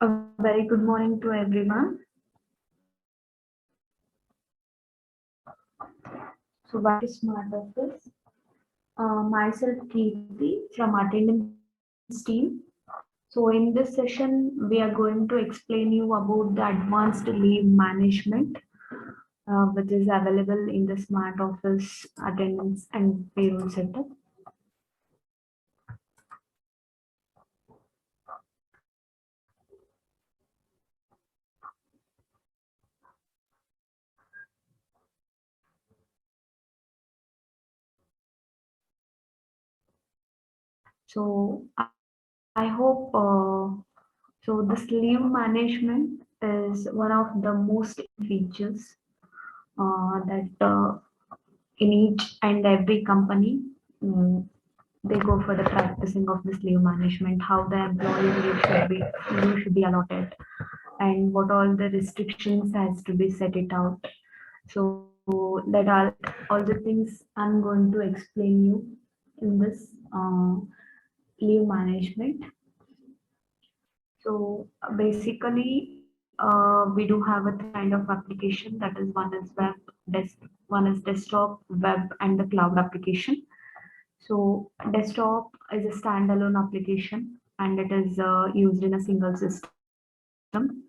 A very good morning to everyone. So, what is Smart Office? Myself, Kirti from attendance team. So, in this session, we are going to explain you about the advanced leave management, which is available in the Smart Office attendance and payroll setup. So, I hope so. This leave management is one of the most features that in each and every company, mm, they go for the practicing of this leave management, how the employee leave should be allotted, and what all the restrictions has to be set it out. So that are all the things I'm going to explain you in this leave management. So basically, we do have a kind of application, that is one is one is desktop, web, and the cloud application. So desktop is a standalone application and it is used in a single system.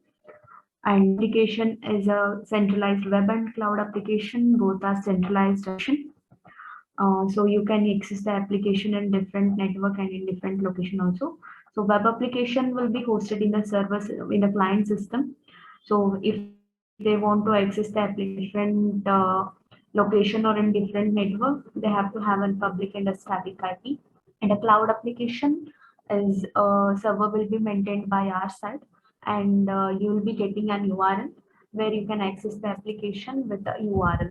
And application is a centralized web and cloud application. Both are centralized application. So you can access the application in different network and in different location also. So web application will be hosted in the servers in the client system. So if they want to access the application location or in different network, they have to have a public and a static IP. And a cloud application is server will be maintained by our side, and you will be getting an URL where you can access the application with the URL,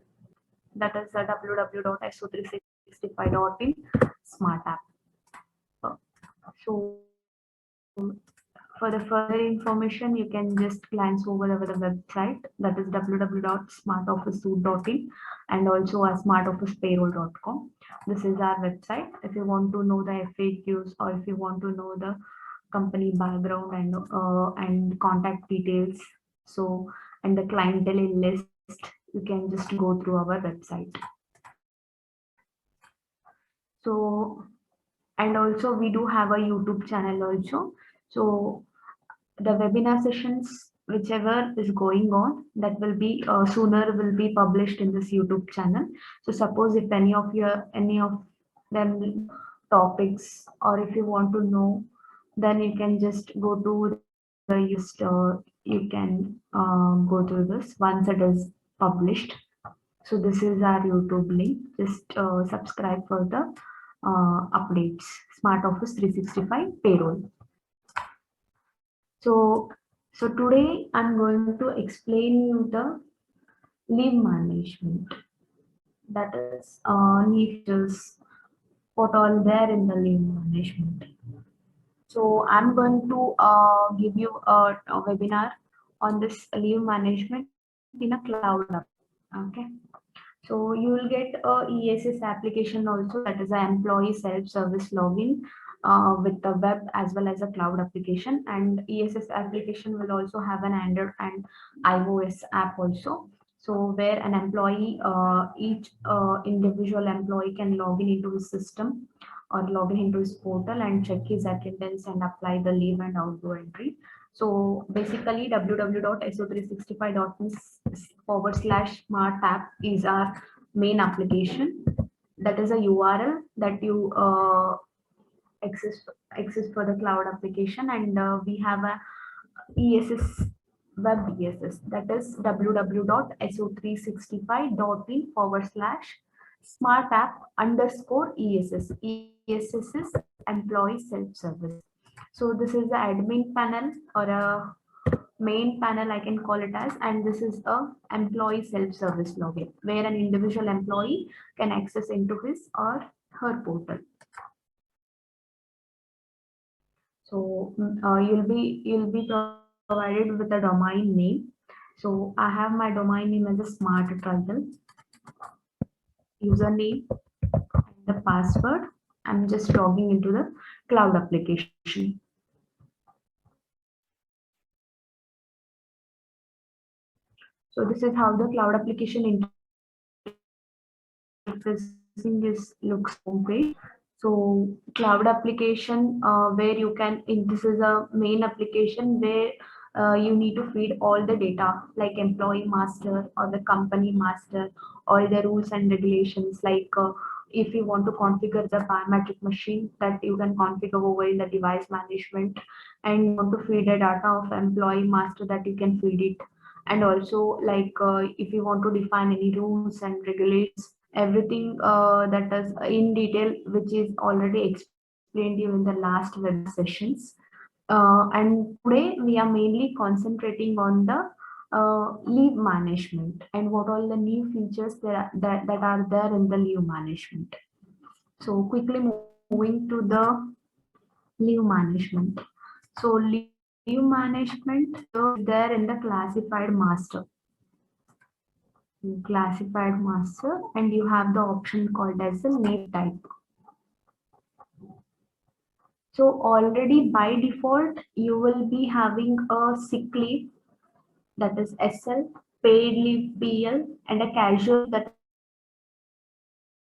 that is www.so365.in smart app. Uh, So for the further information, you can just glance over the website, that is www.smartofficesuite.in, and also our smartofficepayroll.com. This is our website. If you want to know the FAQs or if you want to know the company background and contact details, so and the clientele list, you can just go through our website. So and also we do have a YouTube channel also. So the webinar sessions, whichever is going on, that will be sooner will be published in this YouTube channel. So suppose if any of them topics, or if you want to know, then you can just go to the you can go to this once it is published. So this is our YouTube link. Just subscribe for the updates. Smart Office 365 payroll. So, so today I'm going to explain you the leave management. That is features, what all there in the leave management. So I'm going to give you a webinar on this leave management in a cloud app. Okay. So you will get a ESS application also, that is an employee self-service login with the web as well as a cloud application. And ESS application will also have an Android and iOS app also. So where an employee, each individual employee can log in into his system or log in into his portal and check his attendance and apply the leave and outgo entry. So basically www.so365.in /smart app is our main application. That is a URL that you access access for the cloud application, and we have a ESS web ESS, that is www.so365.in /smart app underscore ESS. ESS is employee self-service. So this is the admin panel or a main panel, I can call it as, and this is a employee self-service login where an individual employee can access into his or her portal. So you'll be provided with a domain name. So I have my domain name as a smart trial, username, and the password. I'm just logging into the cloud application. So this is how the cloud application interfacing is looks homepage. So cloud application where you can, this is a main application where you need to feed all the data like employee master or the company master, all the rules and regulations, like if you want to configure the biometric machine, that you can configure over in the device management, and you want to feed the data of employee master, that you can feed it. And also like if you want to define any rules and regulations, everything that is in detail, which is already explained you in the last web sessions. And today we are mainly concentrating on the leave management and what all the new features that are there in the leave management. So quickly moving to the leave management. So leave management is there in the classified master, and you have the option called as the leave type. So already by default, you will be having a sick leave, that is SL, paid leave PL, and a casual, that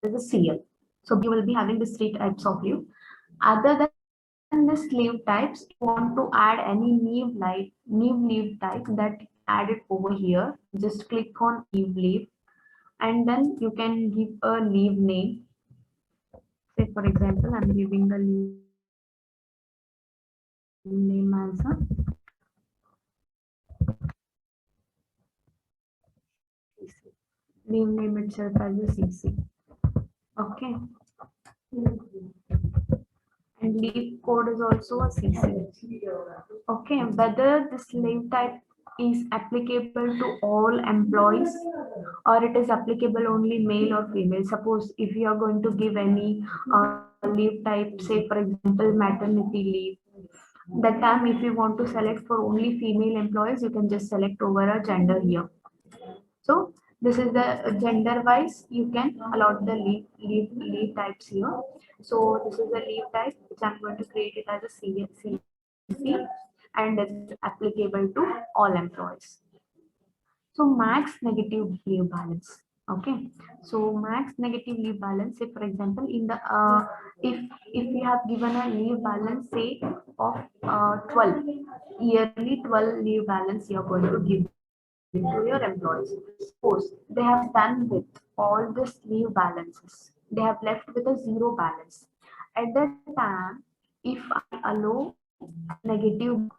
is a CL. So you will be having these three types of leave. Other than this leave types, if you want to add any new leave type, that add it over here. Just click on leave, and then you can give a leave name. Say for example, I'm giving the leave name as a CC. Leave name itself as a CC. Okay. And leave code is also a CC. Okay. Whether this leave type is applicable to all employees or it is applicable only male or female. Suppose if you are going to give any leave type, say for example, maternity leave, that time if you want to select for only female employees, you can just select over a gender here. So this is the gender wise, you can allot the leave types here. So this is the leave type which I'm going to create it as a CC, and it's applicable to all employees. So max negative leave balance. Okay. So max negative leave balance, say for example, in the if you have given a leave balance, say of 12 yearly 12 leave balance, you're going to give to your employees. Suppose they have done with all this leave balances, they have left with a zero balance. At that time, if I allow negative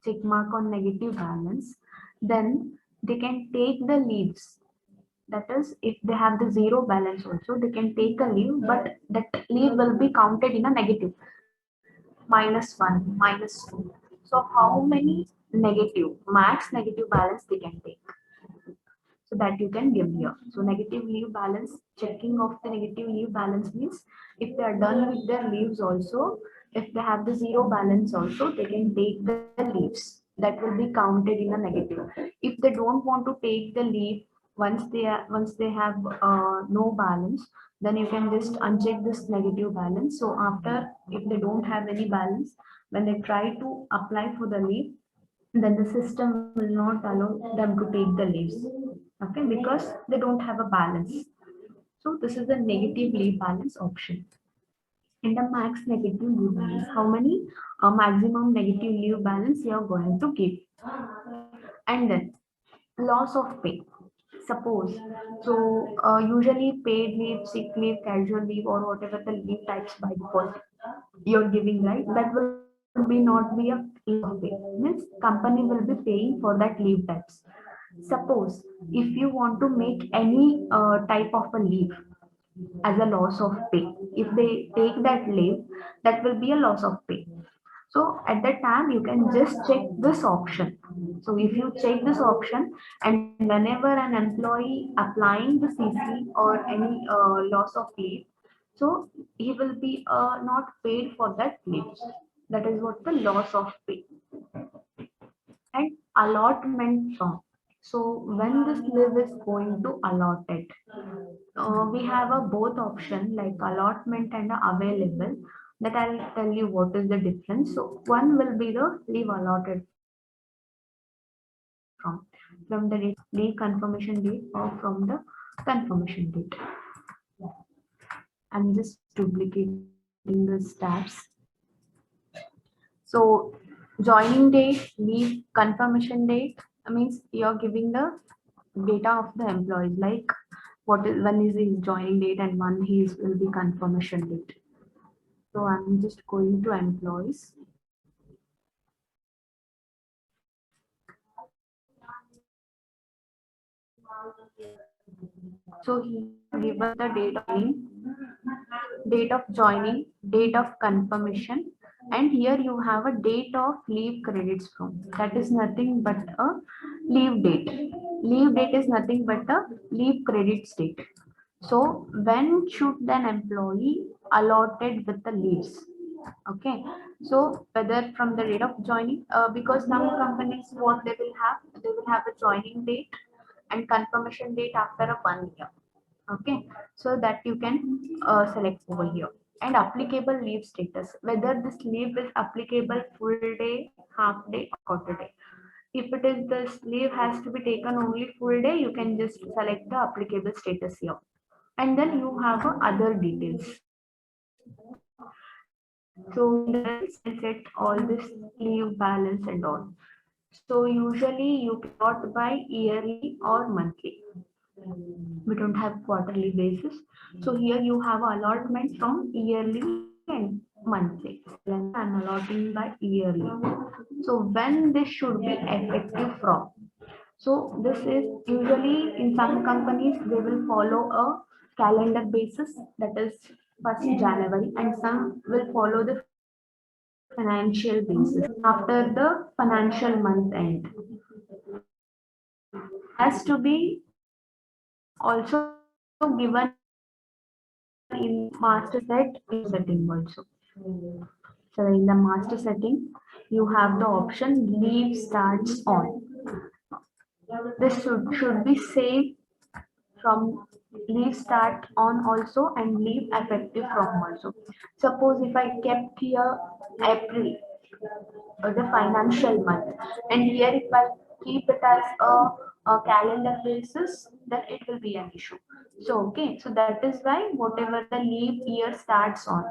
check mark on negative balance, then they can take the leaves. That is, if they have the zero balance also, they can take a leave, but that leave will be counted in a negative, -1, -2. So how many negative, max negative balance they can take? So that you can give here. So negative leave balance, checking of the negative leave balance means if they are done with their leaves also, if they have the zero balance also, they can take the leaves. That will be counted in a negative. If they don't want to take the leave once they have no balance, then you can just uncheck this negative balance. So after, if they don't have any balance, when they try to apply for the leave, then the system will not allow them to take the leaves. Okay, because they don't have a balance. So this is the negative leave balance option. And the max negative leave balance, how many maximum negative leave balance you are going to give. And then loss of pay. Suppose, so usually paid leave, sick leave, casual leave, or whatever the leave types by default you're giving, right? That will be not be a loss of pay. Means company will be paying for that leave types. Suppose if you want to make any type of a leave as a loss of pay, if they take that leave, that will be a loss of pay. So at that time, you can just check this option. So if you check this option, and whenever an employee applying the CC or any loss of leave, so he will be not paid for that leave. That is what the loss of pay. And allotment from. So when this leave is going to allot it, we have a both option like allotment and available, that I'll tell you what is the difference. So one will be the leave allotted from. So from the leave confirmation date or from the confirmation date. I'm just duplicating the tabs. So joining date, leave confirmation date means you're giving the data of the employees, like what is when is his joining date and when his will be confirmation date. So I'm just going to employees. So he given the date of joining, date of confirmation, and here you have a date of leave credits from. That is nothing but a leave date. Leave date is nothing but a leave credits date. So when should an employee allotted with the leaves? Okay, so whether from the date of joining, because some companies what they will have a joining date and confirmation date after a 1 year. Okay, so that you can select over here. And applicable leave status, whether this leave is applicable full day, half day, or quarter day. If it is this leave has to be taken only full day, you can just select the applicable status here. And then you have other details. So in this you can set all this leave balance and all. So usually you plot by yearly or monthly. We don't have quarterly basis. So here you have allotment from yearly and monthly. Then I'm allotting by yearly. So when this should be effective from? So this is usually in some companies they will follow a calendar basis, that is 1st January, and some will follow the financial basis after the financial month end. Has to be also given in master setting also. So in the master setting, you have the option leave starts on. This should be saved from leave start on also and leave effective from also. Suppose if I kept here April, the financial month, and here if I keep it as a calendar basis, then it will be an issue. So okay, so that is why whatever the leave year starts on,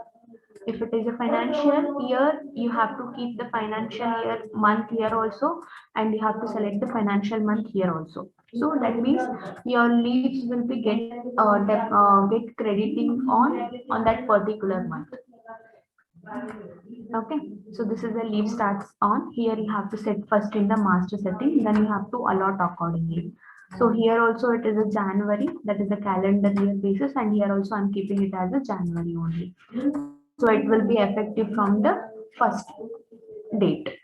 if it is a financial year, you have to keep the financial year month here also, and you have to select the financial month here also. So that means your leaves will be get crediting on that particular month. Okay, so this is the leave starts on. Here you have to set first in the master setting, then you have to allot accordingly. So here also it is a January, that is a calendar year basis, and here also I'm keeping it as a January only. So it will be effective from the first date.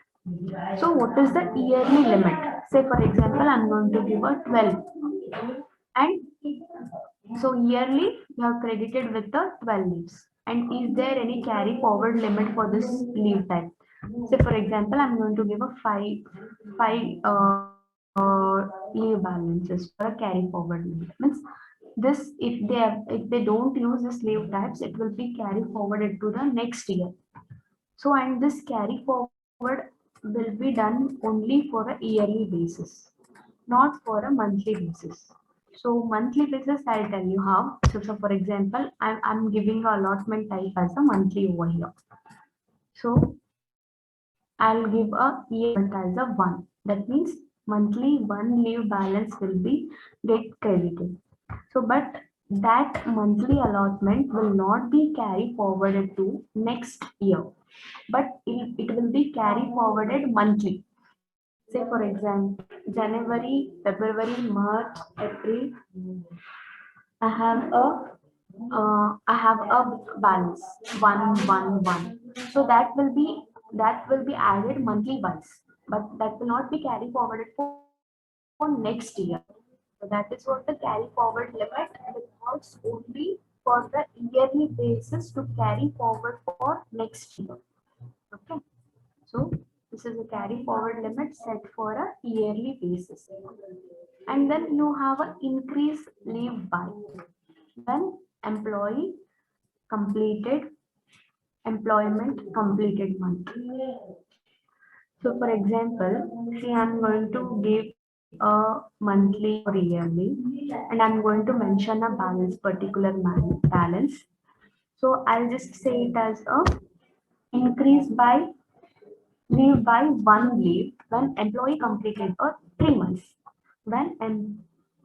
So what is the yearly limit? Say for example, I'm going to give a 12, and so yearly you have credited with the 12 leaves. And is there any carry forward limit for this leave type? Say for example, I'm going to give a five leave balances for a carry forward limit. Means this if they don't use this leave types, it will be carry forwarded to the next year. So and this carry forward will be done only for a yearly basis, not for a monthly basis. So monthly basis, I'll tell you how. So for example, I'm giving a allotment type as a monthly over here. So I'll give a year as a 1. That means monthly one leave balance will be get credited. So but that monthly allotment will not be carried forwarded to next year, but it will be carried forwarded monthly. Say for example, January, February, March, April, I have a balance 111. So that will be added monthly once, but that will not be carried forwarded for next year. So that is what the carry forward limit requires only for the yearly basis to carry forward for next year. Okay. So this is a carry forward limit set for a yearly basis. And then you have an increase leave by when employee completed employment completed month. So for example, see I'm going to give monthly or yearly, and I'm going to mention a balance, particular balance. So I'll just say it as a increase by leave by one leave when employee completed a 3 months. When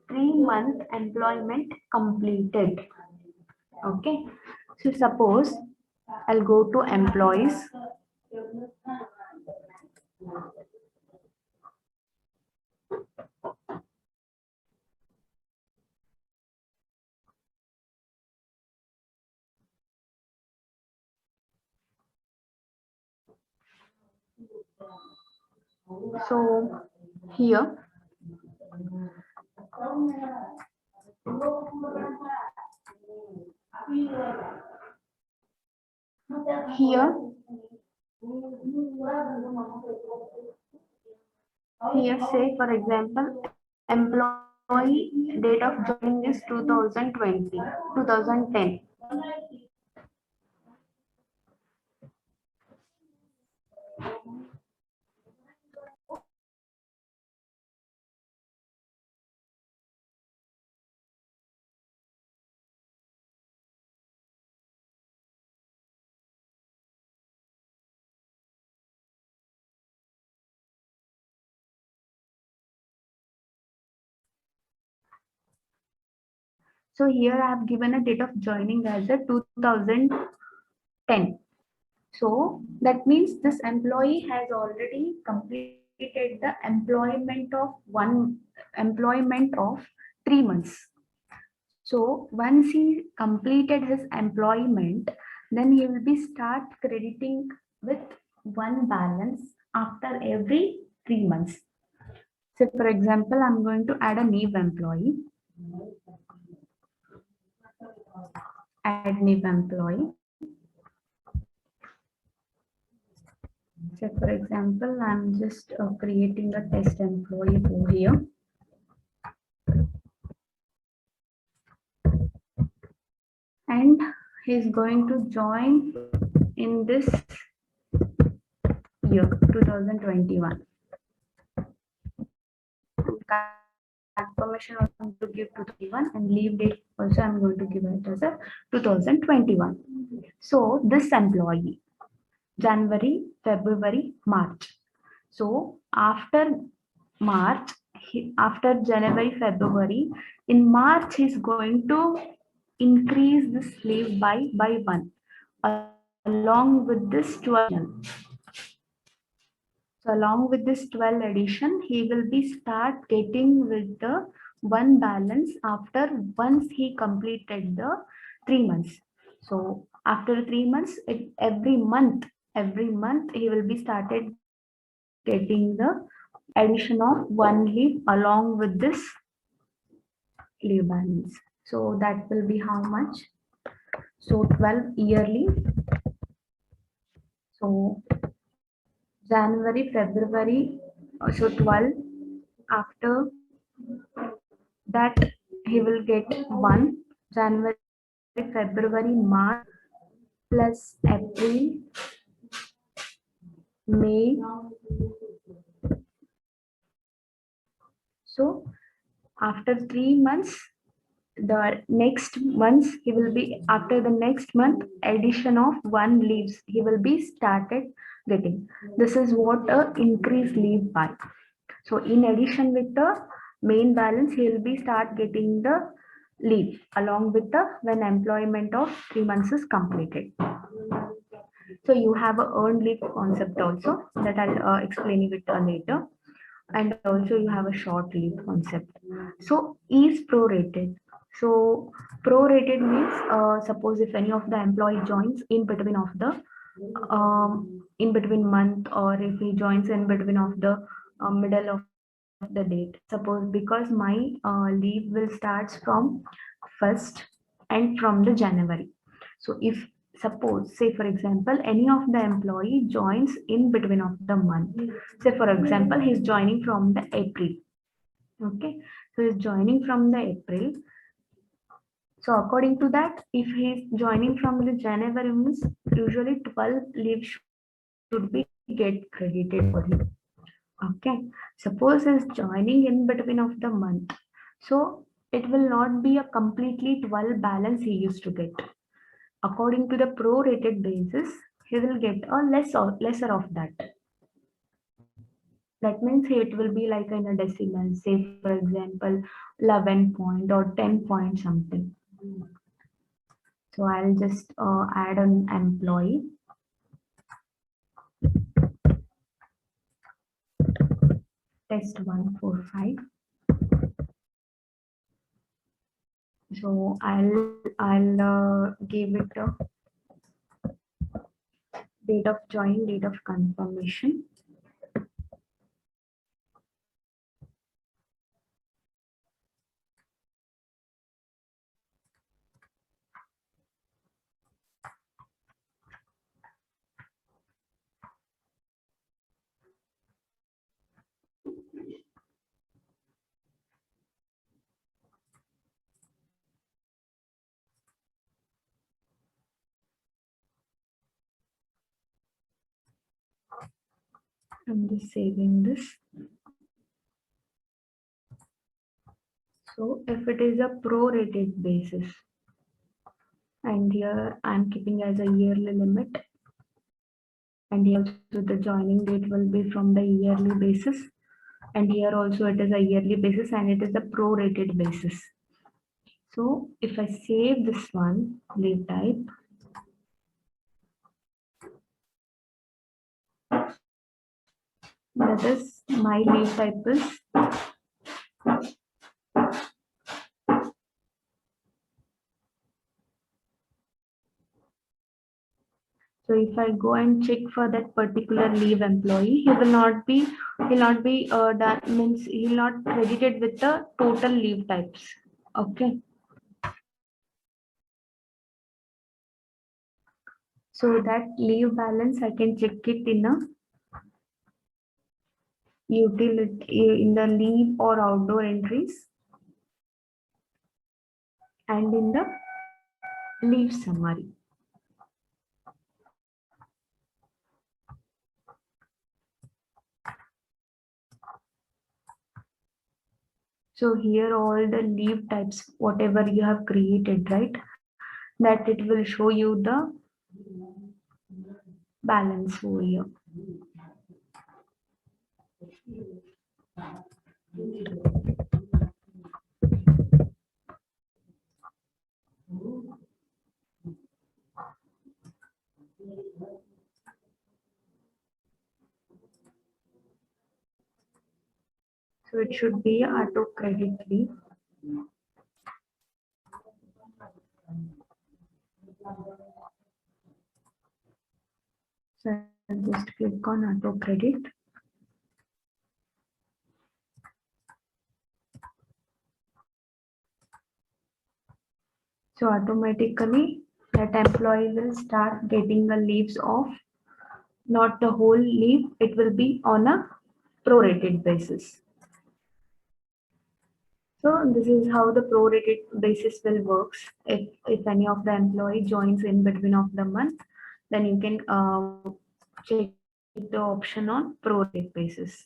3 month employment completed. Okay. So suppose I'll go to employees. So here here here say for example employee date of joining is 2020 2010. So here I have given a date of joining as a 2010. So that means this employee has already completed the employment of 3 months. So once he completed his employment, then he will be start crediting with one balance after every 3 months. So for example, I'm going to add a new employee. Add new employee. So for example, I'm just creating a test employee over here. And he's going to join in this year 2021. Confirmation I'm going to give 2021 and leave date also I'm going to give it as a 2021. So this employee January, February, March. So after March, after January, February, in March he's going to increase this leave by one along with this 12. So along with this 12 addition, he will be start getting with the one balance after once he completed the 3 months. So after 3 months, every month he will be started getting the addition of one leave along with this leave balance. So that will be how much? So 12 yearly. So January, February, so 12. After that, he will get one. January, February, March, plus April, May. So after 3 months, the next months he will be after the next month addition of one leaves he will be started getting. This is what a increased leave by. So in addition with the main balance, he will be start getting the leave along with the when employment of 3 months is completed. So you have a earned leave concept also that I'll explain it later. And also you have a short leave concept. So is prorated. So prorated means suppose if any of the employee joins in between of the in between month, or if he joins in between of the middle of the date. Suppose because my leave will starts from 1st and from the January. So if suppose say for example any of the employee joins in between of the month, say for example he's joining from the April. Okay, so he's joining from the April. So according to that, if he's joining from the January means usually 12 leave should be get credited for him Okay, suppose is joining in between of the month, so it will not be a completely 12 balance he used to get. According to the prorated basis, he will get a lesser of that. That means it will be like in a decimal, say for example, 11 point or 10 point something. So I'll just add an employee. Test 145. So I'll give it a date of join, date of confirmation. I'm just saving this. So if it is a prorated basis, and here I'm keeping as a yearly limit, and here also the joining date will be from the yearly basis, and here also it is a yearly basis and it is a prorated basis. So if I save this one, leave type, that is my leave type is so if I go and check for that particular leave employee, he'll not be that means he'll not credited with the total leave types. Okay. So that leave balance I can check it in a utility in the leave or outdoor entries and in the leave summary. So here all the leave types, whatever you have created, right? That it will show you the balance over here. So it should be auto credit leave. So I'll just click on auto credit. So automatically that employee will start getting the leaves of not the whole leave, it will be on a prorated basis. So this is how the prorated basis will works. If any of the employee joins in between of the month, then you can check the option on prorated basis.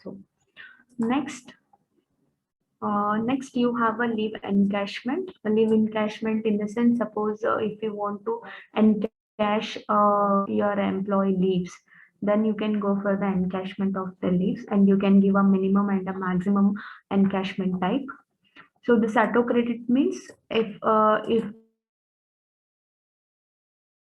So next you have a leave encashment. A leave encashment in the sense, suppose if you want to encash your employee leaves, then you can go for the encashment of the leaves and you can give a minimum and a maximum encashment type. So this auto credit means if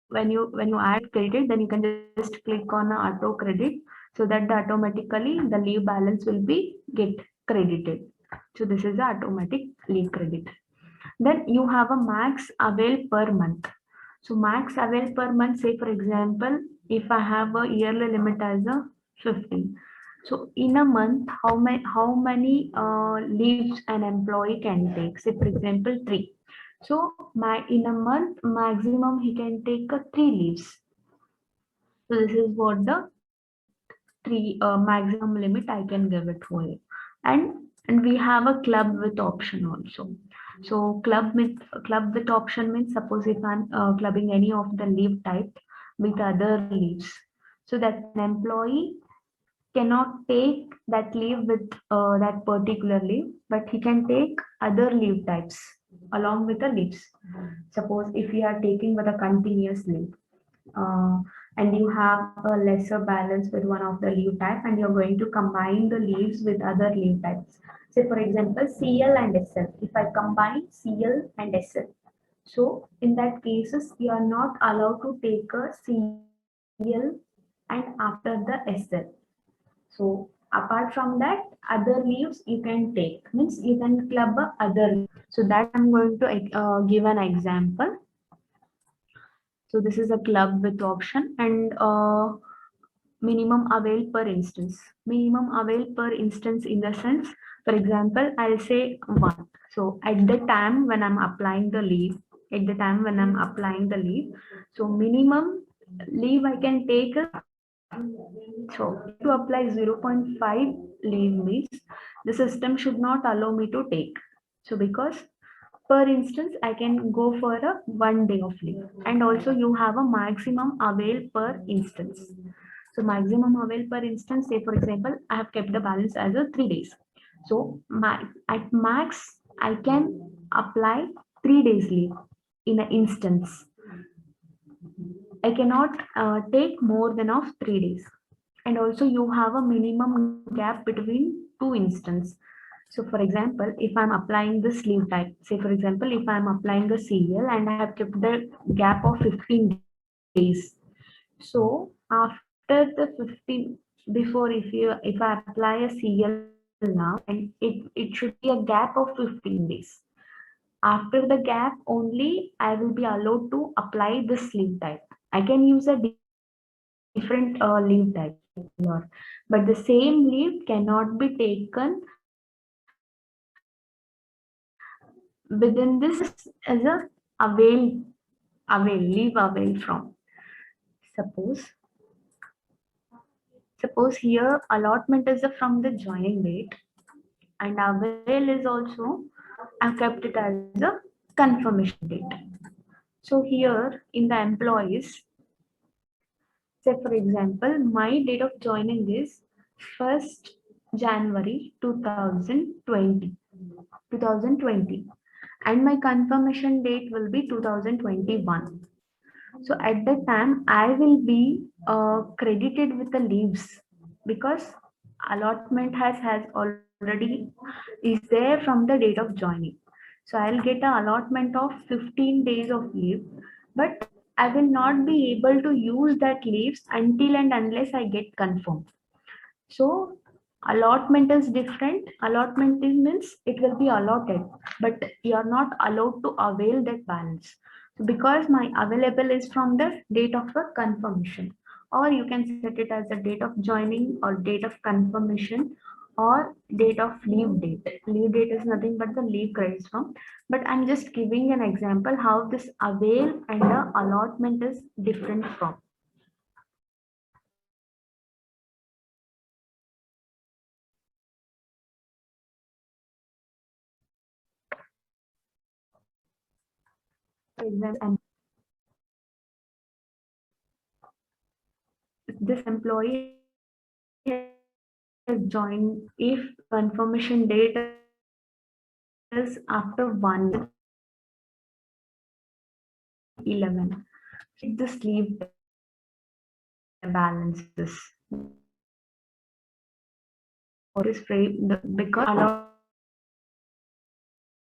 when you add credit, then you can just click on auto credit so that automatically the leave balance will be get credited. So this is the automatic leave credit. Then you have a max avail per month. So max avail per month, say for example, if I have a yearly limit as a 15. So in a month, how many leaves an employee can take? Say for example, 3. So in a month, maximum he can take 3 leaves. So this is what the 3 maximum limit I can give it for you. And we have a club with option also. So club with option means, suppose if I'm clubbing any of the leave type, with other leaves. So that an employee cannot take that leave with that particular leave, but he can take other leave types along with the leaves. Suppose if you are taking with a continuous leave, uh, and you have a lesser balance with one of the leave type, and you're going to combine the leaves with other leave types. Say for example, CL and SL. If I combine CL and SL, so in that cases, you are not allowed to take a CL and after the SL. So apart from that, other leaves you can take, means you can club a other. So that I'm going to give an example. So this is a club with option and minimum avail per instance. Minimum avail per instance in the sense, for example, I'll say 1. So at the time when I'm applying the leave, so minimum leave I can take is, so to apply 0.5 leave means the system should not allow me to take. So because per instance, I can go for a 1 day of leave, and also you have a maximum avail per instance. So maximum avail per instance, say for example, I have kept the balance as a 3 days. So at max, I can apply 3 days leave in an instance. I cannot take more than of 3 days. And also you have a minimum gap between two instances. So for example, if I'm applying this leave type, say for example, if I'm applying a CL and I have kept the gap of 15 days. So after the 15, before if I apply a CL now, and it should be a gap of 15 days. After the gap only, I will be allowed to apply this leave type. I can use a different leave type here, but the same leave cannot be taken within this as a leave avail from. Suppose here allotment is from the joining date, and avail is also I kept it as a confirmation date. So here in the employees, say for example, my date of joining is 1st January 2020, and my confirmation date will be 2021. So at that time, I will be credited with the leaves because allotment has already is there from the date of joining. So I'll get an allotment of 15 days of leave, but I will not be able to use that leaves until and unless I get confirmed. So allotment is different. Allotment means it will be allotted, but you are not allowed to avail that balance. So because my available is from the date of the confirmation, or you can set it as a date of joining or date of confirmation or date of leave date. Leave date is nothing but the leave credits from. But I'm just giving an example how this avail and the allotment is different from. For example, this employee has joined if confirmation date is after 1/11. This leave balances or is frame because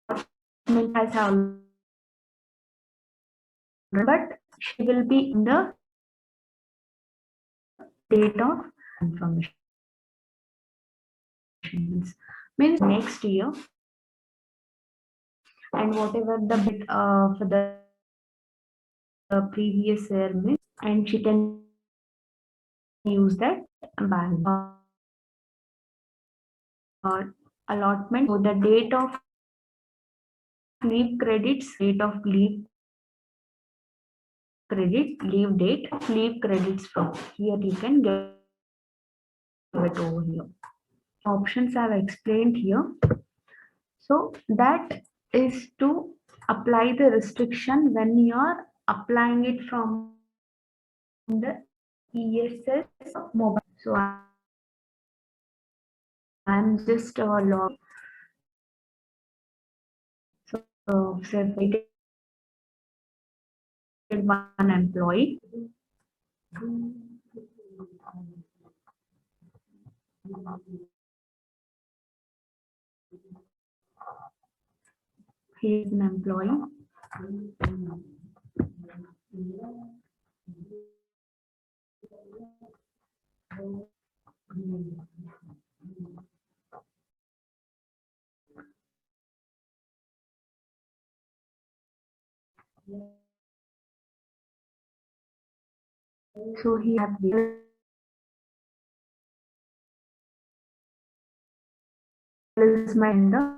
allotment has already, but she will be in the date of confirmation. Means next year, and whatever the bit for the previous year means, and she can use that balance or allotment. So the date of leave credits, date of leave credit, leave date, leave credits from. Here you can get it over here. Options I've explained here. So that is to apply the restriction when you are applying it from the ESS mobile. So I'm just log. So separated one employee. He is an employee. So he has is my vendor.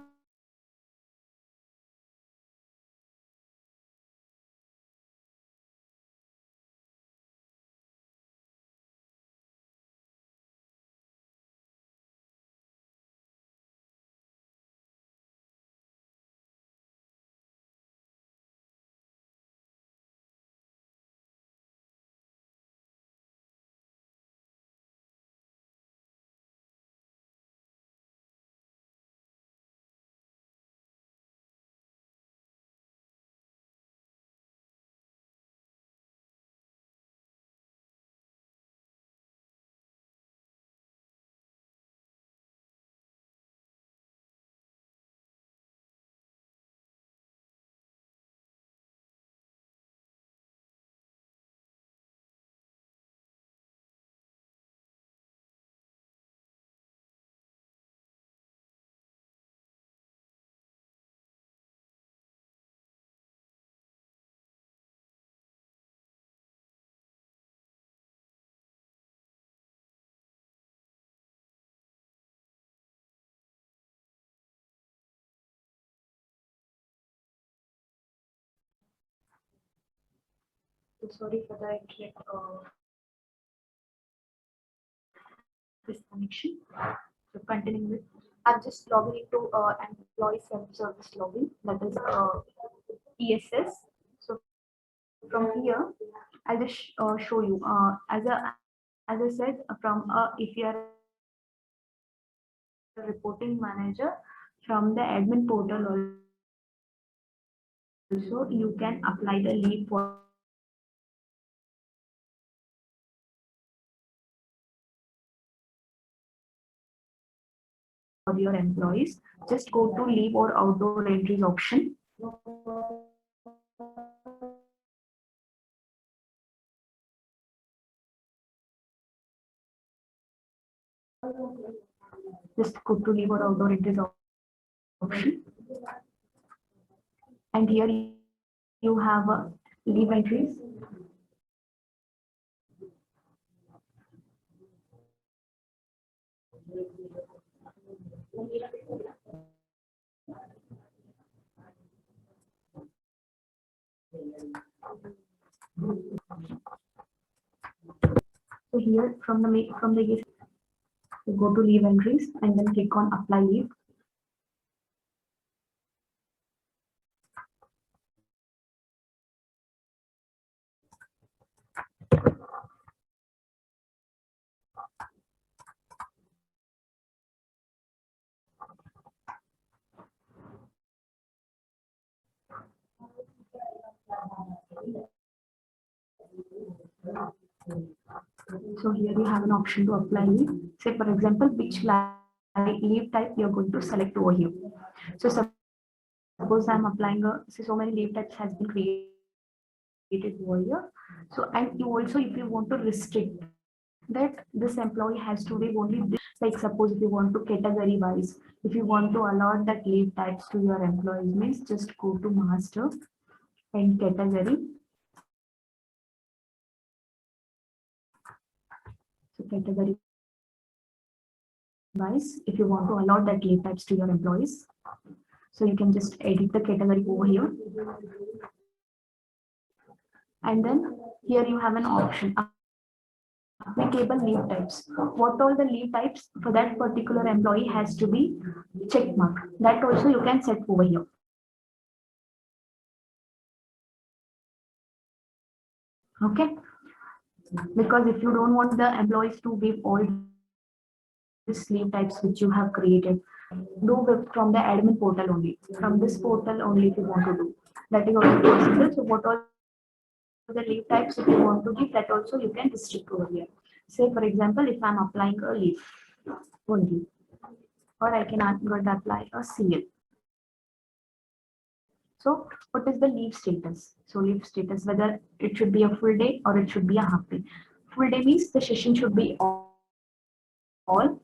So sorry for the disconnection. So continuing with, I'm just logging into employee self-service login, that is ESS. So from here, I'll just show you as I said from if you are a reporting manager from the admin portal also you can apply the leave for your employees. Just go to leave or outdoor entries option. Just go to leave or outdoor entries option. And here you have leave entries. So here from the you go to leave entries and then click on apply leave. So here you have an option to apply leave. Say for example, which leave type you're going to select over here. So suppose I'm applying so many leave types has been created over here. So and you also if you want to restrict that this employee has to leave only this, like suppose if you want to category wise, if you want to allot that leave types to your employees means just go to master and category. So category wise, if you want to allot that leave types to your employees, so you can just edit the category over here. And then here you have an option applicable leave types. What all the leave types for that particular employee has to be check mark. That also you can set over here. Okay. Because if you don't want the employees to give all these leave types which you have created, do it from the admin portal only. From this portal only if you want to do. That is also possible. So what all the leave types if you want to give, that also you can restrict over here. Say for example, if I'm applying a leave only, or I can go to apply a CL. So what is the leave status? So leave status, whether it should be a full day or it should be a half day. Full day means the session should be all.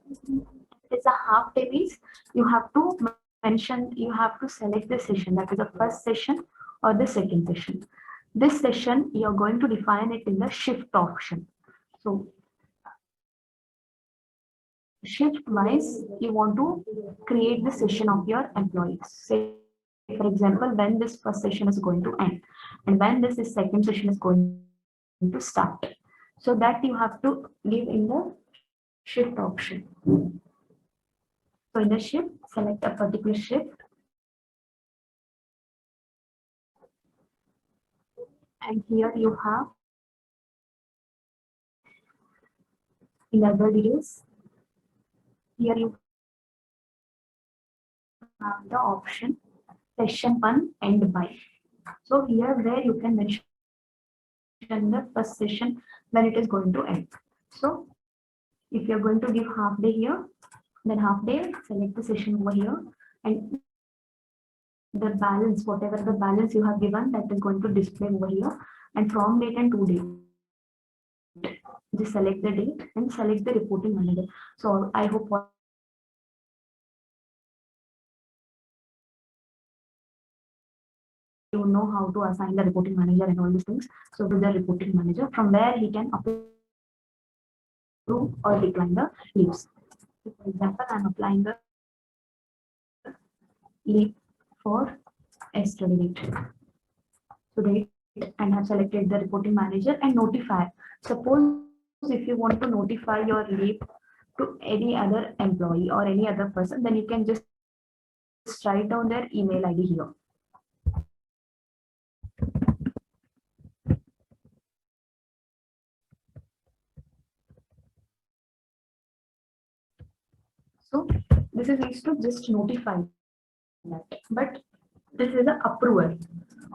If it's a half day means you have to mention, you have to select the session, that is the first session or the second session. This session you're going to define it in the shift option. So shift wise, you want to create the session of your employees. Say for example, when this first session is going to end and when this is second session is going to start. So that you have to give in the shift option. So in the shift, select a particular shift. And here you have in other details. Here you have the option session 1 end by. So here where you can mention the first session when it is going to end. So if you're going to give half day here, then half day, select the session over here, and the balance, whatever the balance you have given, that is going to display over here. And from date and to date, just select the date and select the reporting manager. So I hope you know how to assign the reporting manager and all these things. So with the reporting manager, from where he can approve or decline the leaves. So for example, I'm applying the leave for yesterday date. So date, and have selected the reporting manager and notify. Suppose if you want to notify your leave to any other employee or any other person, then you can just write down their email ID here. So this is used to just notify that, but this is the approval.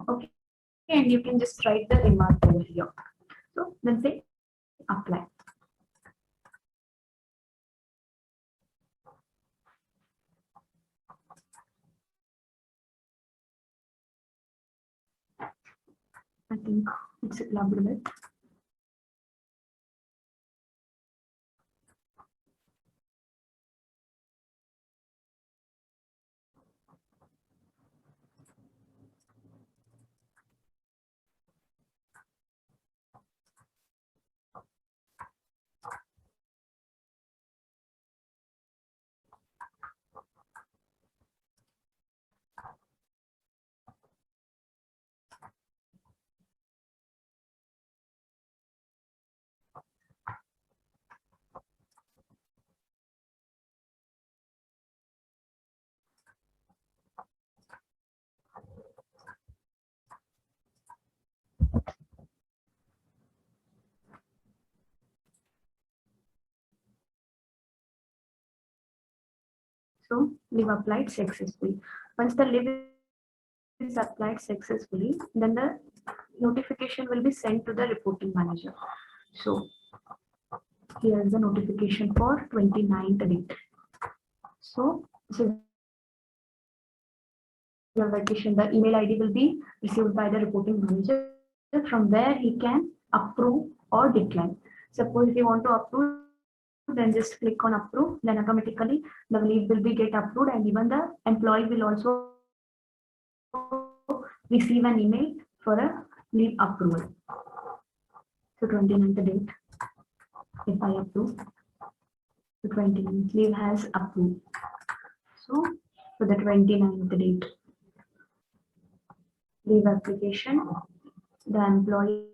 Okay, and you can just write the remark over here. So then say apply. I think it's clubbed with. So leave applied successfully. Once the leave is applied successfully, then the notification will be sent to the reporting manager. So here is the notification for 29th date. So this is your vacation. The email ID will be received by the reporting manager. From where he can approve or decline. Suppose if you want to approve, then just click on approve, then automatically the leave will be get approved, and even the employee will also receive an email for a leave approval. So 29th date, if I approve, the 29th leave has approved. So for the 29th date leave application, the employee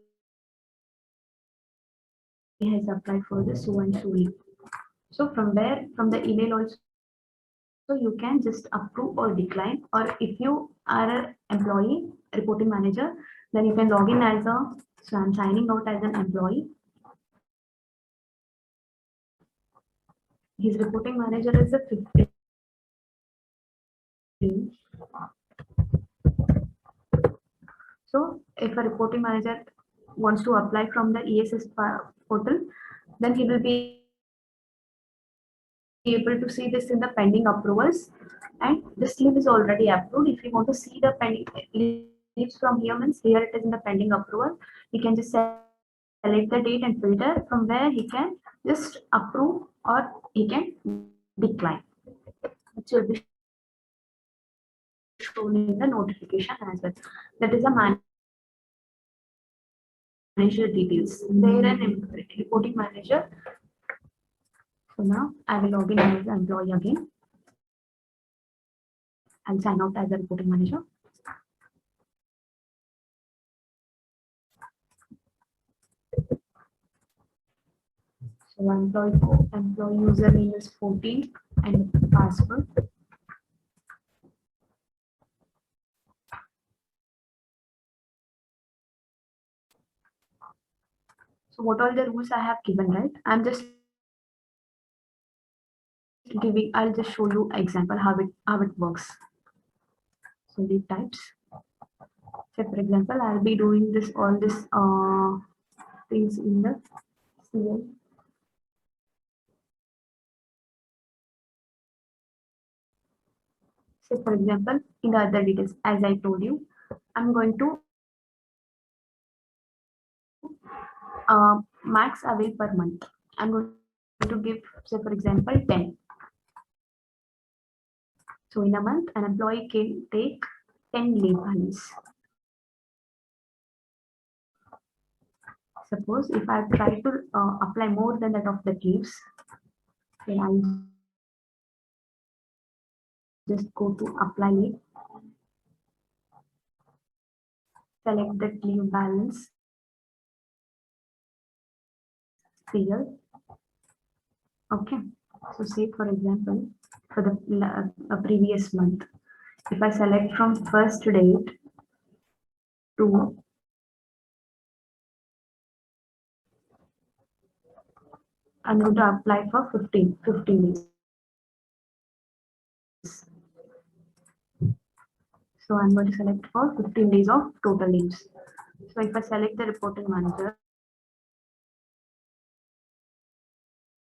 has applied for the so and so leave. So from there, from the email also, so you can just approve or decline, or if you are an employee reporting manager, then you can log in as a, so I'm signing out as an employee. his reporting manager is a 15. So if a reporting manager wants to apply from the ESS portal, then he will be able to see this in the pending approvals, and this leave is already approved. If you want to see the pending leaves from here, means here it is in the pending approval, he can just select the date and filter from where he can just approve or he can decline. It will be shown in the notification as well. That is a manager details. There an reporting manager. So now I will log in as an employee again. I'll sign out as a reporting manager. So employee username is 14 and password. So what all the rules I have given, right? I'm just giving. I'll just show you example how it works. So the types. Say for example, I'll be doing this all this things in the CL. Say for example, in the other details, as I told you, I'm going to max avail per month. I'm going to give, say for example, 10. So in a month, an employee can take 10 leave balance. Suppose if I try to apply more than that of the leaves, then I'll just go to apply leave, select the leave balance here. Okay, so say for example, for the previous month, if I select from first date to I'm going to apply for 15 days. So I'm going to select for 15 days of total leaves. So if I select the reporting manager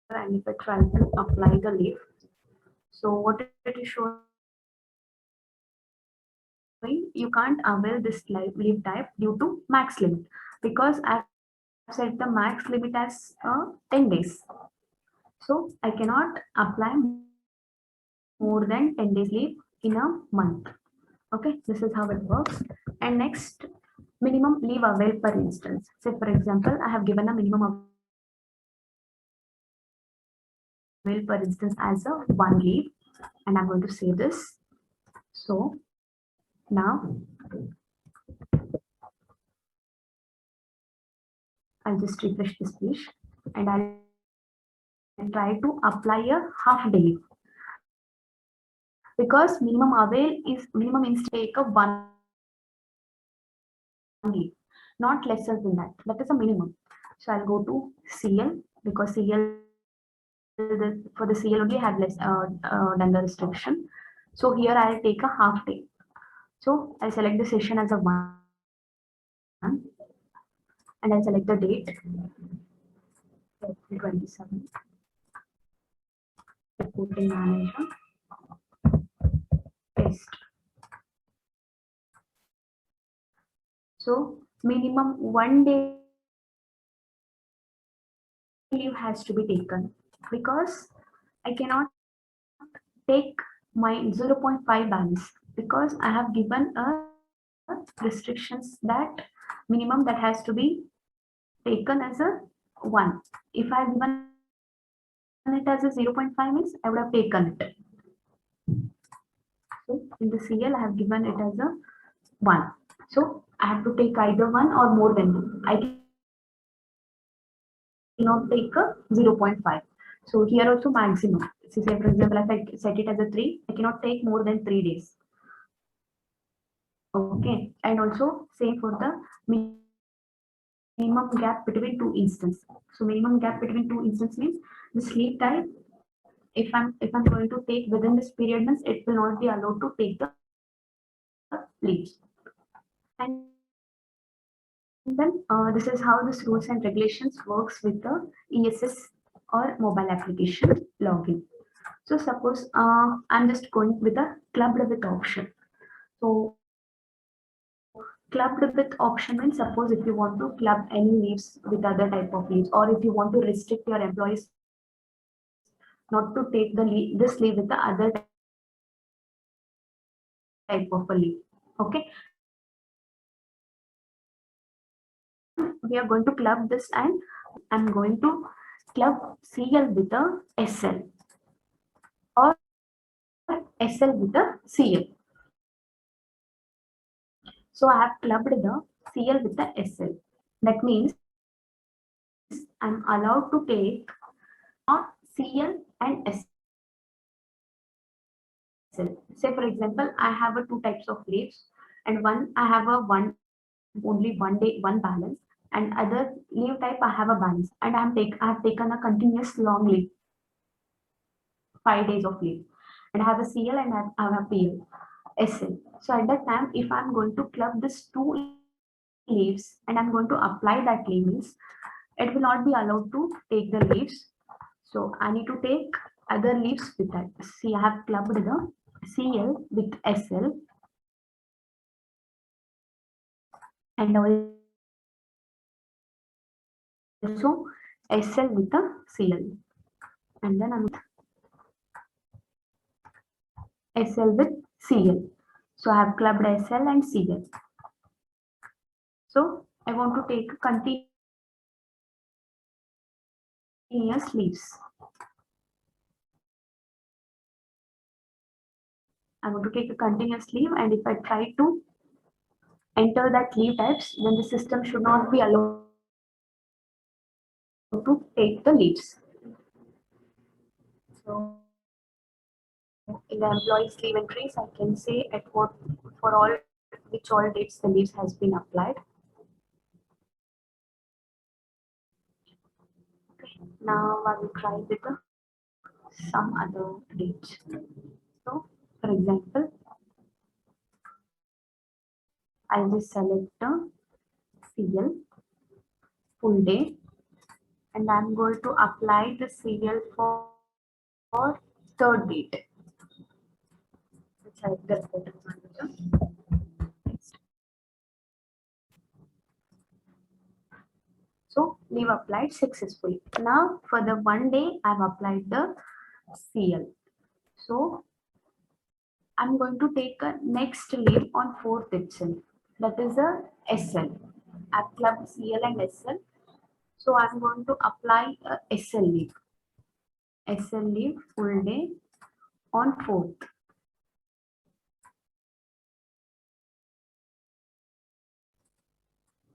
and if I try to apply the leave, so what it is showing, you can't avail this leave type due to max limit, because I've set the max limit as 10 days. So I cannot apply more than 10 days leave in a month. Okay, this is how it works. And next, minimum leave avail per instance. Say for example, I have given a minimum avail per instance as a 1 leave, and I'm going to save this. So now I'll just refresh this page and I'll try to apply a half day leave, because minimum avail is minimum means take a 1 leave, not lesser than that. That is a minimum. So I'll go to CL, because CL for the CL only had less done the restriction. So here I'll take a half day. So I'll select the session as a 1 and I'll select the date 27. Reporting manager test. So minimum 1 day leave has to be taken, because I cannot take my 0.5 balance, because I have given a restrictions that minimum that has to be taken as a 1. If I have given it as a 0.5 means I would have taken it. So in the CL I have given it as a 1. So I have to take either 1 or more than 2. I cannot take a 0.5. So here also maximum. So say for example, if I set it as a 3, I cannot take more than 3 days. Okay, and also same for the minimum gap between 2 instances. So minimum gap between 2 instances means the sleep type if I'm going to take within this period, means it will not be allowed to take the leaves. And then this is how this rules and regulations works with the ESS or mobile application login. So suppose I'm just going with a clubbed with option. So clubbed with option means, suppose if you want to club any leaves with other type of leaves, or if you want to restrict your employees not to take the leave, this leave with the other type of a leave. Okay, we are going to club this, and I'm going to club CL with a SL or SL with a CL. So I have clubbed the CL with the SL. That means I'm allowed to take CL and SL. Say for example, I have a two types of leaves, and one I have a only 1 day one balance, and other leave type I have a balance, and I have taken a continuous long leave, 5 days of leave, and I have a CL and I have a PL, SL. So at that time, if I'm going to club this two leaves and I'm going to apply that leave, means it will not be allowed to take the leaves. So I need to take other leaves with that. See, I have clubbed the CL with SL and also SL with the CL, and then I'm SL with CL. So I have clubbed SL and CL. So I want to take continuous leaves. I want to take a continuous leave, and if I try to enter that leave types, then the system should not be allowed to take the leaves. So in the employees leave entries, I can say at what for all which all dates the leaves has been applied. Okay. Now I will try with some other dates. So for example, I'll just select the CL full day, and I'm going to apply the CL for third date. Select the reporting manager. Next. So leave applied successfully. Now for the 1 day, I've applied the CL. So I'm going to take a next leave on 4th itself. That is a SL. I've clubbed CL and SL. So I'm going to apply a SL leave. SL leave full day on 4th.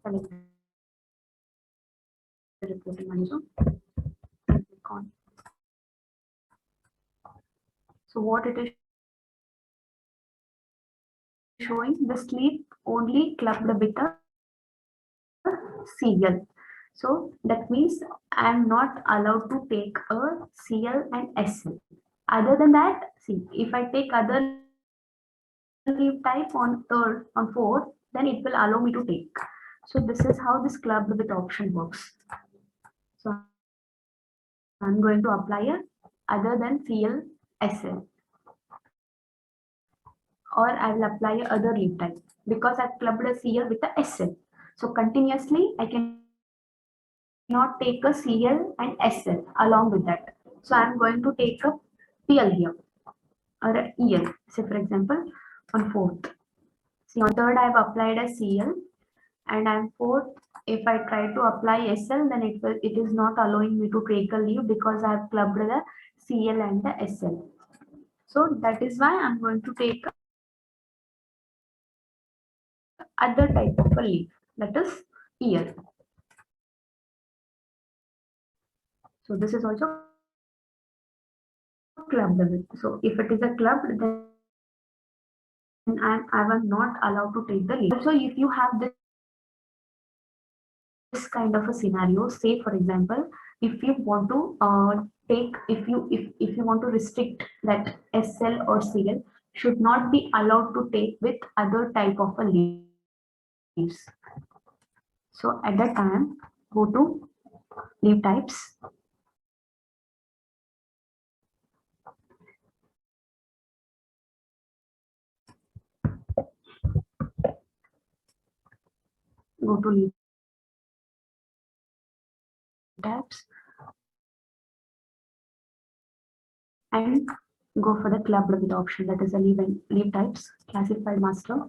Select the reporting manager. Click on. So what it is showing, the sleep only clubbed with a CL. So that means I'm not allowed to take a CL and SL. Other than that, see, if I take other leave type on 3rd, on 4th, then it will allow me to take. So this is how this clubbed with option works. So I'm going to apply a other than CL, SL, or I will apply a other leave type because I've clubbed a CL with a SL. So continuously I can not take a CL and SL along with that. So I'm going to take a PL here or a EL. Say for example, on 4th. See, on 3rd I've applied a CL, and on 4th, if I try to apply SL, then it is not allowing me to take a leave because I have clubbed the CL and the SL. So that is why I'm going to take other type of a leave, that is EL. So this is also clubbed with. So if it is a club, then I was not allowed to take the leave. So if you have this kind of a scenario, say for example, if you want to take, if you want to restrict that SL or CL should not be allowed to take with other type of a leaves. So at that time, go to leaf types. Go to leaf types and go for the clubbed with option, that is a leaf types classified master.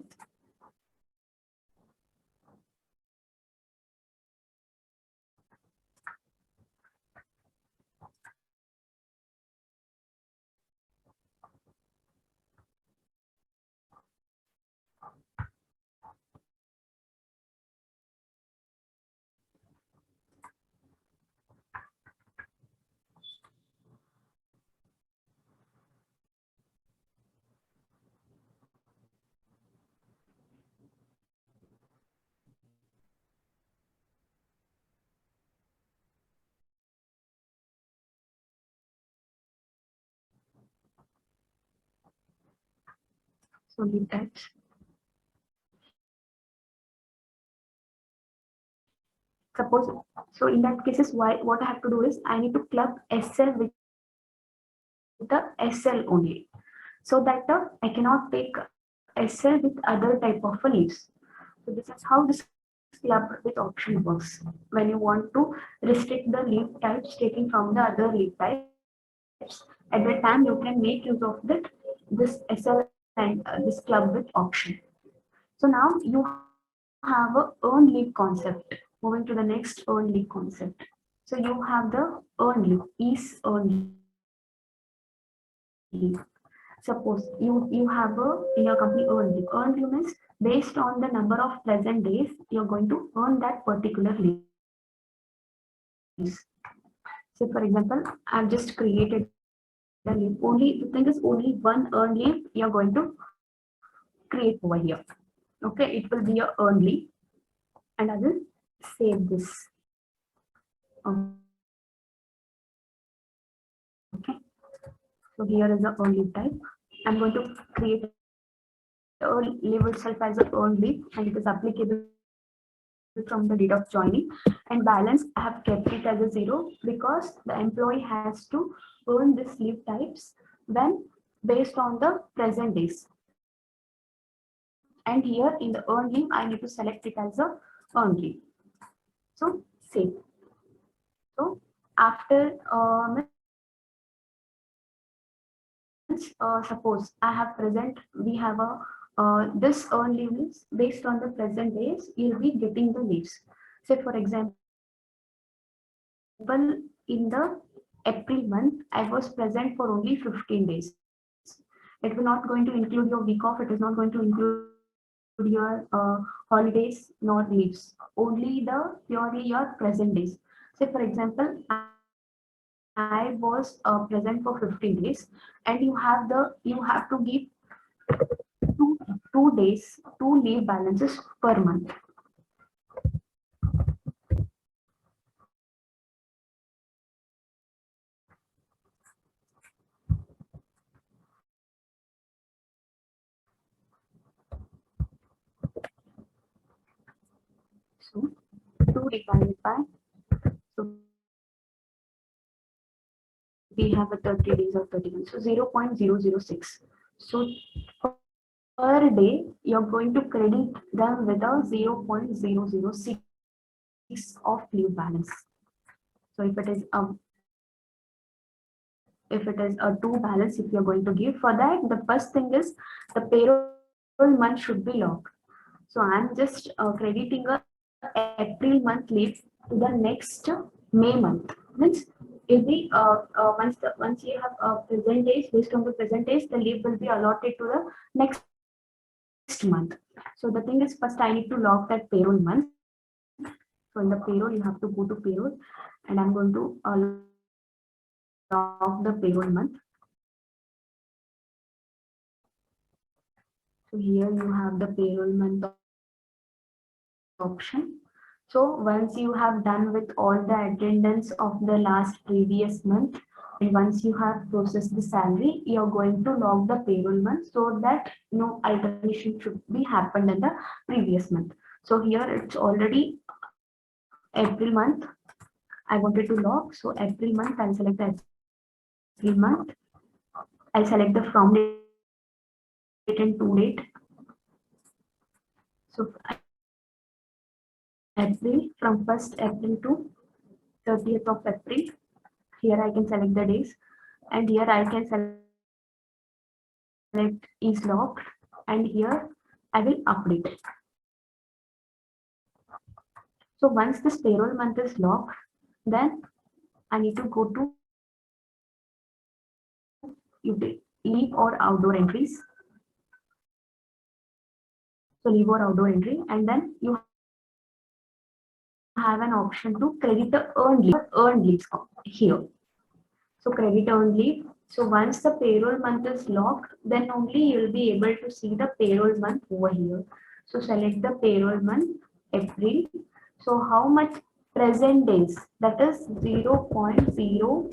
So leaf types. Suppose, so in that cases, what I have to do is I need to club SL with the SL only, so that I cannot take SL with other type of leaves. So this is how this club with option works. When you want to restrict the leaf types taken from the other leaf types, at that time you can make use of that this SL and this club with option. So now you have a earned leaf concept. Moving to the next earned leaf concept. So you have the earned leaf, is earned leaf. Suppose you have in your company earned leave. Earned leave means based on the number of present days you're going to earn that particular leave. So for example, I've just created the leave. Only the thing is only one earned leave you're going to create over here. Okay, it will be a earned leave, and I will save this. Okay, so here is the earned leave type. I'm going to create leave itself as a earned leave, and it is applicable from the date of joining, and balance I have kept it as a 0 because the employee has to earn this leave types when based on the present days. And here in the earned leave, I need to select it as a earned leave. So save. So after suppose I have present, we have a this earned leave is based on the present days, you'll be getting the leaves. Say for example, in the April month, I was present for only 15 days. It will not going to include your week off. It is not going to include your holidays nor leaves. Only the purely your present days. Say for example, I was present for 15 days, and you have to give two days, two leave balances per month. So 2 divided by, so we have a 30 days or 31, so 0.006. So per day you're going to credit them with a 0.006 of leave balance. So if it is a 2 balance, if you're going to give, for that the first thing is the payroll month should be logged. So I'm just crediting a April month leave to the next May month. Means if the once you have present days, based on the present days, the leave will be allotted to the next month. So the thing is, first I need to log that payroll month. So in the payroll, you have to go to payroll, and I'm going to log the payroll month. So here you have the payroll month option. So once you have done with all the attendance of the last previous month, once you have processed the salary, you're going to log the payroll month so that no alteration should be happened in the previous month. So here it's already April month. I wanted to log, so April month, I'll select the April month. I'll select the from date and to date. So April, from 1st April to 30th of April. Here I can select the days, and here I can select is logged, and here I will update. So once this payroll month is logged, then I need to go to leave or outdoor entries. So leave or outdoor entry, and then you have an option to credit the earned leaves here. So credit earned leave. So once the payroll month is locked, then only you'll be able to see the payroll month over here. So select the payroll month, April. So how much present days? That is 0.0.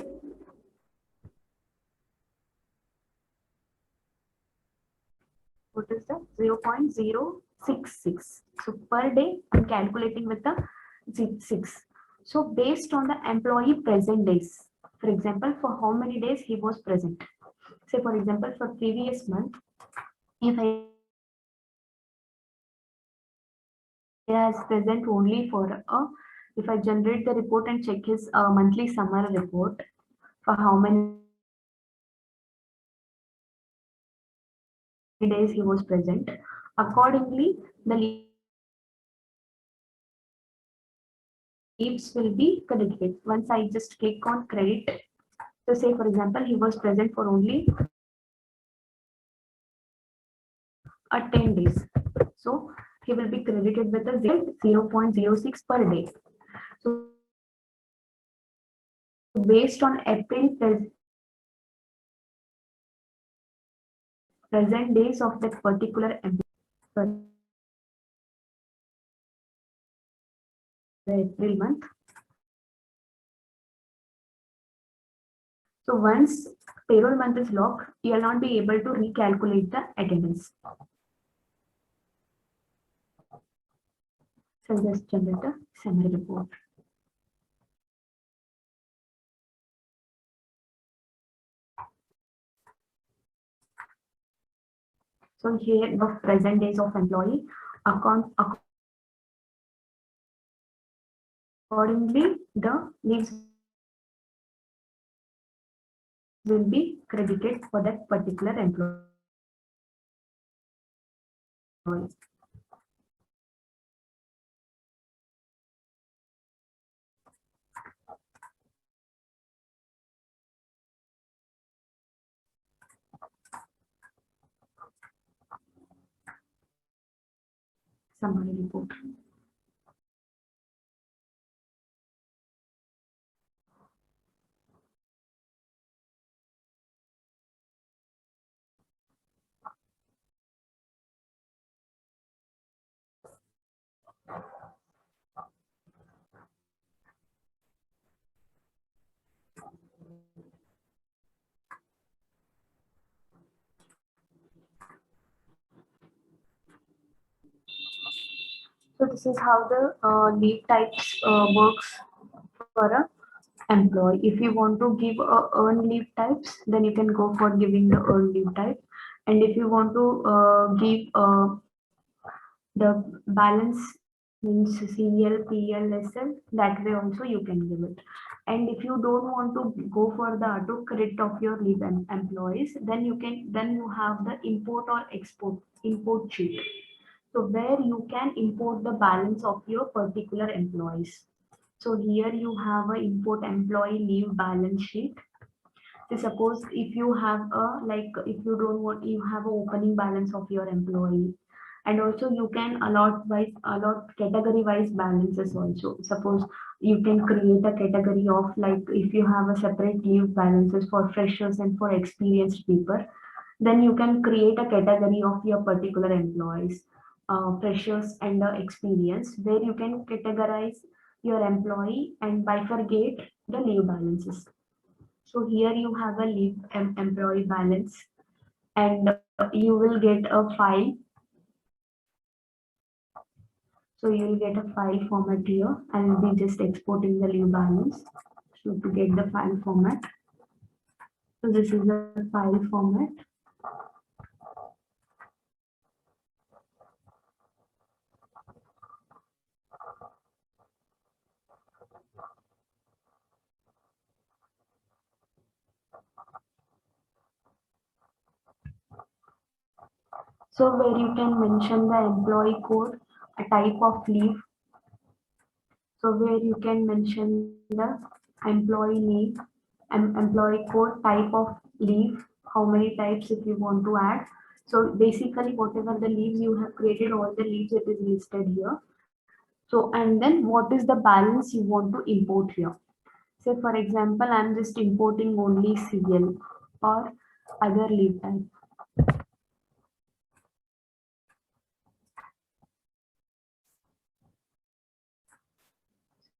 What is that? 0.066. So per day, I'm calculating with the 6. So based on the employee present days, for example, for how many days he was present. Say for example, for previous month, if I has present only for if I generate the report and check his monthly summary report for how many days he was present, accordingly the leaves will be credited. Once I just click on credit, so say for example he was present for only 10 days, so he will be credited with a 0.06 per day. So based on April present days of that particular employee, the April month. So once payroll month is locked, you will not be able to recalculate the attendance. So just generate a summary report. So here the present days of employee account, accordingly the leaves will be credited for that particular employee. Summary report. So this is how the leave types works for a employee. If you want to give earn leave types, then you can go for giving the earn leave type. And if you want to give the balance means CL, PL, SL, that way also you can give it. And if you don't want to go for the auto credit of your leave employees, then you have the import or export import sheet. So where you can import the balance of your particular employees. So here you have a import employee leave balance sheet. So suppose if you have a if you don't want you have a opening balance of your employee, and also you can allot category wise balances also. Suppose you can create a category of like if you have a separate leave balances for freshers and for experienced people, then you can create a category of your particular employees, freshers and experience, where you can categorize your employee and bifurcate the leave balances. So here you have a leave employee balance, and you will get a file. So you will get a file format here. I will be just exporting the leave balance. So to get the file format. So this is the file format. So where you can mention the employee code, a type of leave. So where you can mention the employee name, employee code, type of leave, how many types if you want to add. So basically whatever the leaves you have created, all the leaves it is listed here. So and then what is the balance you want to import here. Say for example, I'm just importing only CL or other leave type.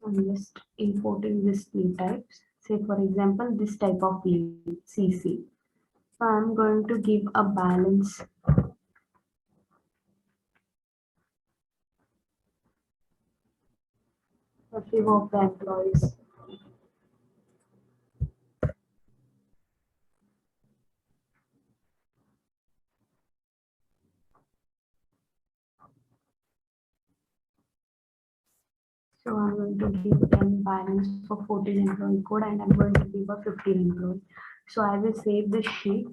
I'm just importing this leave types. Say for example, this type of leave, CC. So I'm going to give a balance a few of the employees. So I'm going to give 10 balance for 14 employee code, and I'm going to give a 15 employee. So I will save the sheet,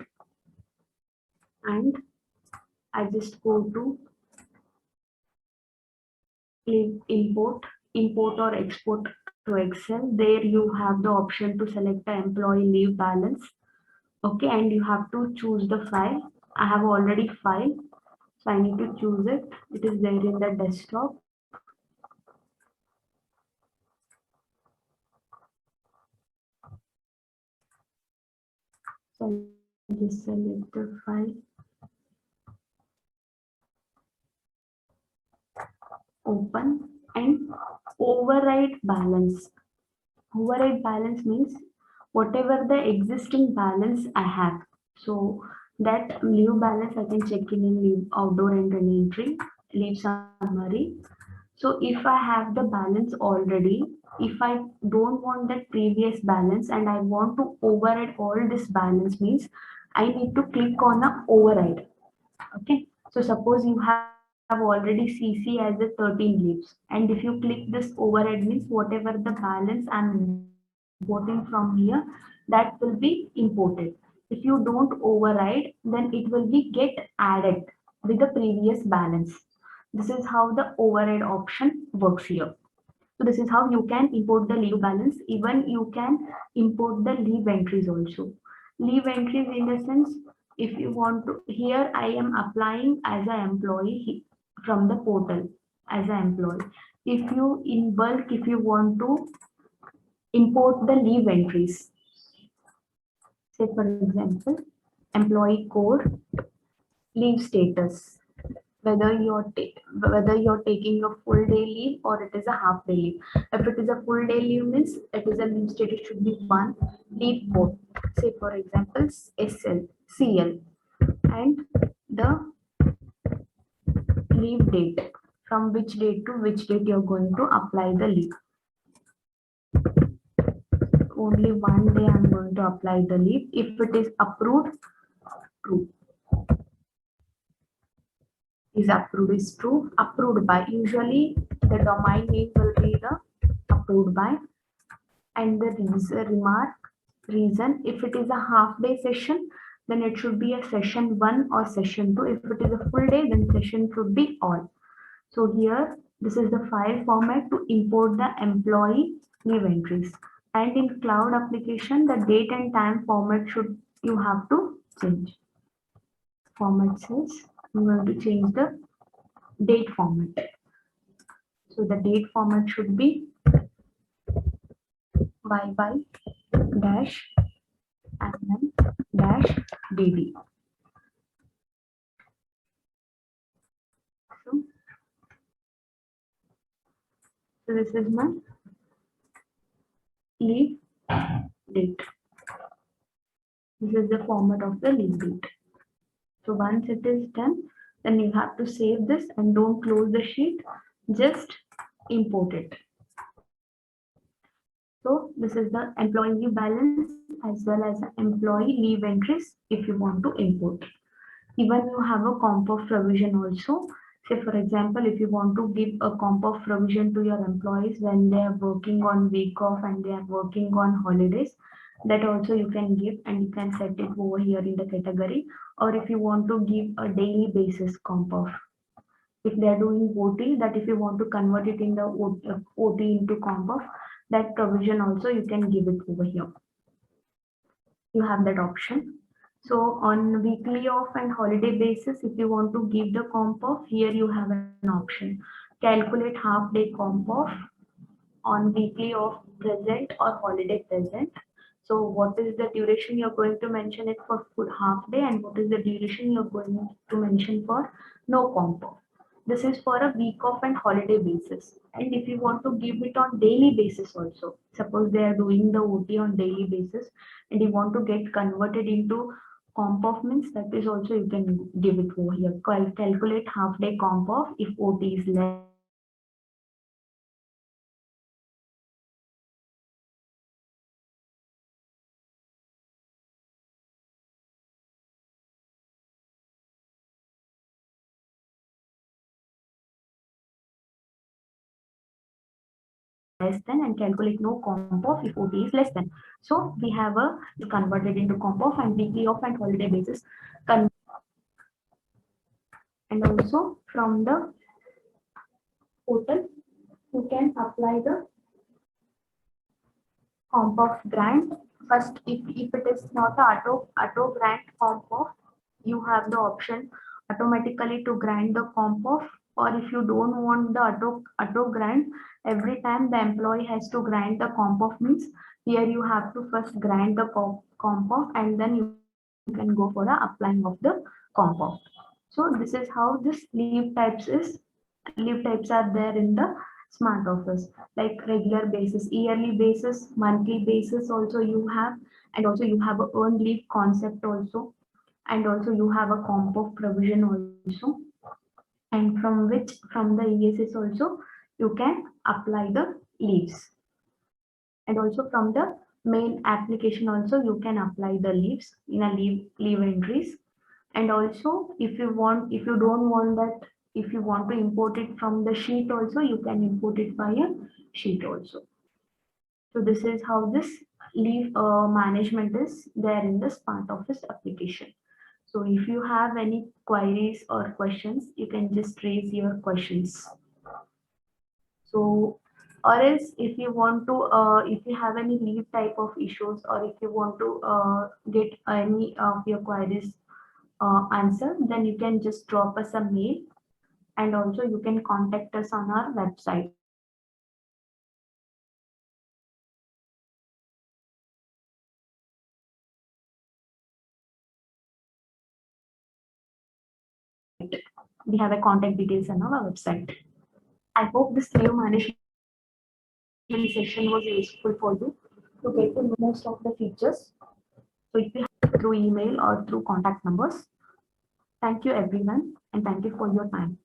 and I just go to import or export to Excel. There you have the option to select the employee leave balance. Okay, and you have to choose the file. I have already file, so I need to choose it. It is there in the desktop. So I just select the file, open, and override balance. Override balance means whatever the existing balance I have. So that leave balance I can check in leave outdoor entry, leave summary. So if I have the balance already, if I don't want that previous balance and I want to override all this balance means I need to click on a override. Okay. So suppose you have already CC as a 13 leaves, and if you click this override means whatever the balance I'm importing from here, that will be imported. If you don't override, then it will be get added with the previous balance. This is how the override option works here. So this is how you can import the leave balance. Even you can import the leave entries also. Leave entries in the sense, if you want to, here I am applying as an employee from the portal as an employee. If you in bulk, if you want to import the leave entries, say for example, employee code, leave status, whether you're taking a full day leave or it is a half day leave. If it is a full day leave means it is a leave status should be one, leave code, say for example SL, CL, and the leave date, from which date to which date you're going to apply the leave. Only one day I'm going to apply the leave. If it is approved, true. Is approved is true. Approved by, usually the domain name will be the approved by, and the reason, if it is a half day session, then it should be a session 1 or session 2. If it is a full day, then session should be all. So here this is the file format to import the employee leave entries, and in cloud application the date and time format should you have to change. Format says I'm going to change the date format. So the date format should be yy dash mm dash dd. So, so this is my leave date. This is the format of the leave date. So once it is done, then you have to save this and don't close the sheet, just import it. So this is the employee leave balance as well as the employee leave entries if you want to import. Even you have a comp of provision also. Say for example, if you want to give a comp of provision to your employees when they are working on week off and they are working on holidays, that also you can give and you can set it over here in the category. Or if you want to give a daily basis comp of, if they are doing OT, that if you want to convert it in the OT into comp of, that provision also you can give it over here. You have that option. So on weekly off and holiday basis, if you want to give the comp off, here you have an option. Calculate half day comp off on weekly off present or holiday present. So what is the duration you're going to mention it for full half day and what is the duration you're going to mention for no comp off. This is for a week off and holiday basis. And if you want to give it on daily basis also, suppose they are doing the OT on daily basis and you want to get converted into comp off means that is also you can give it over here. Calculate half day comp off if OT is less than and calculate no comp off if OT is less than. So we have a converted into comp off and weekly off and holiday basis. And also from the portal, you can apply the comp off grant. First, if it is not auto grant comp off, you have the option automatically to grant the comp off, or if you don't want the auto grant, every time the employee has to grant the comp off means here you have to first grant the comp off and then you can go for the applying of the comp off. So this is how this leave types are there in the smart office, like regular basis, yearly basis, monthly basis also you have, and also you have a earned leave concept also, and also you have a comp of provision also, and from the ESS also you can apply the leaves, and also from the main application also you can apply the leaves in a leave entries. And also if you don't want that, if you want to import it from the sheet also, you can import it via sheet also. So this is how this leave management is there in the smart office application. So if you have any queries or questions, you can just raise your questions. So or else if you want to if you have any leave type of issues, or if you want to get any of your queries answer, then you can just drop us a mail, and also you can contact us on our website. We have a contact details on our website. I hope this leave management session was useful for you to get to know most of the features. So if you have through email or through contact numbers. Thank you everyone and thank you for your time.